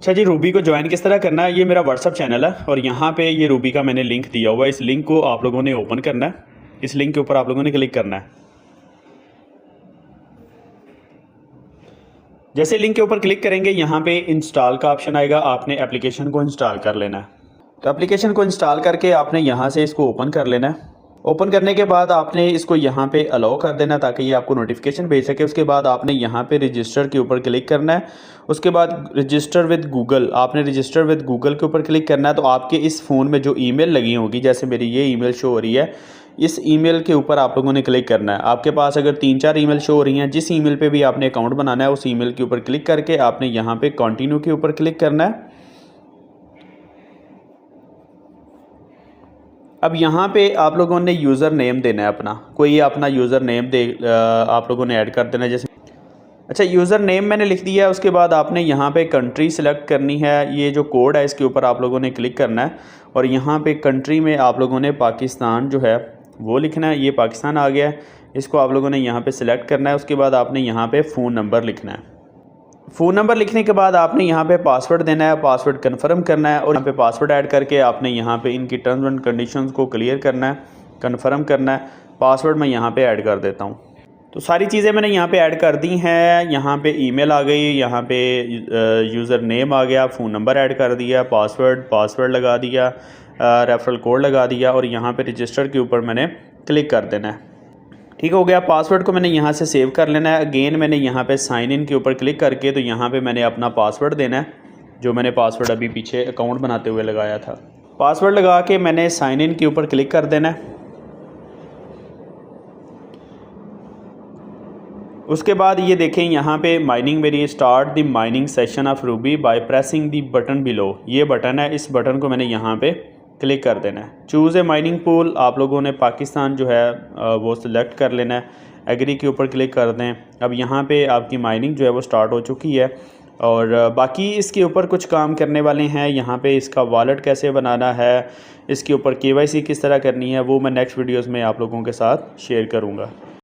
अच्छा जी, रूबी को ज्वाइन किस तरह करना है, ये मेरा व्हाट्सअप चैनल है और यहाँ पे ये रूबी का मैंने लिंक दिया हुआ है। इस लिंक को आप लोगों ने ओपन करना है, इस लिंक के ऊपर आप लोगों ने क्लिक करना है। जैसे लिंक के ऊपर क्लिक करेंगे यहाँ पे इंस्टॉल का ऑप्शन आएगा, आपने एप्लीकेशन को इंस्टॉल कर लेना है। तो एप्लीकेशन को इंस्टॉल करके आपने यहाँ से इसको ओपन कर लेना है। ओपन करने के बाद आपने इसको यहाँ पे अलाउ कर देना ताकि ये आपको नोटिफिकेशन भेज सके। उसके बाद आपने यहाँ पे रजिस्टर के ऊपर क्लिक करना है। उसके बाद रजिस्टर विद गूगल, आपने रजिस्टर विद गूगल के ऊपर क्लिक करना है। तो आपके इस फ़ोन में जो ईमेल लगी होगी, जैसे मेरी ये ईमेल शो हो रही है, इस ईमेल के ऊपर आप लोगों ने क्लिक करना है। आपके पास अगर 3-4 ईमेल शो हो रही हैं, जिस ईमेल पे भी आपने अकाउंट बनाना है उस ईमेल के ऊपर क्लिक करके आपने यहाँ पे कंटिन्यू के ऊपर क्लिक करना है। अब यहाँ पे आप लोगों ने यूज़र नेम देना है अपना, कोई अपना यूज़र नेम आप लोगों ने ऐड कर देना है। जैसे अच्छा, यूज़र नेम मैंने लिख दिया है। उसके बाद आपने यहाँ पे कंट्री सिलेक्ट करनी है। ये जो कोड है इसके ऊपर आप लोगों ने क्लिक करना है और यहाँ पे कंट्री में आप लोगों ने पाकिस्तान जो है वो लिखना है। ये पाकिस्तान आ गया है, इसको आप लोगों ने यहाँ पे सिलेक्ट करना है। उसके बाद आपने यहाँ पे फ़ोन नंबर लिखना है। फ़ोन नंबर लिखने के बाद आपने यहाँ पे पासवर्ड देना है, पासवर्ड कन्फर्म करना है और यहाँ पे पासवर्ड ऐड करके आपने यहाँ पे इनकी टर्म्स एंड कंडीशंस को क्लियर करना है, कन्फर्म करना है। पासवर्ड मैं यहाँ पे ऐड कर देता हूँ। तो सारी चीज़ें मैंने यहाँ पे ऐड कर दी हैं। यहाँ पे ईमेल आ गई, यहाँ पे यूज़र नेम आ गया, फ़ोन नंबर ऐड कर दिया, पासवर्ड लगा दिया, रेफरल कोड लगा दिया और यहाँ पे रजिस्टर के ऊपर मैंने क्लिक कर देना है। ठीक हो गया। पासवर्ड को मैंने यहाँ से सेव कर लेना है। अगेन मैंने यहाँ पे साइन इन के ऊपर क्लिक करके तो यहाँ पे मैंने अपना पासवर्ड देना है, जो मैंने पासवर्ड अभी पीछे अकाउंट बनाते हुए लगाया था। पासवर्ड लगा के मैंने साइन इन के ऊपर क्लिक कर देना है। उसके बाद ये देखें यहाँ पे माइनिंग मेरी start the mining session of Ruby by pressing the button below, ये बटन है, इस बटन को मैंने यहाँ पे क्लिक कर देना है। चूज़ ए माइनिंग पूल, आप लोगों ने पाकिस्तान जो है वो सिलेक्ट कर लेना है। एग्री के ऊपर क्लिक कर दें। अब यहाँ पे आपकी माइनिंग जो है वो स्टार्ट हो चुकी है और बाकी इसके ऊपर कुछ काम करने वाले हैं। यहाँ पे इसका वॉलेट कैसे बनाना है, इसके ऊपर KYC किस तरह करनी है, वो मैं नेक्स्ट वीडियोज़ में आप लोगों के साथ शेयर करूँगा।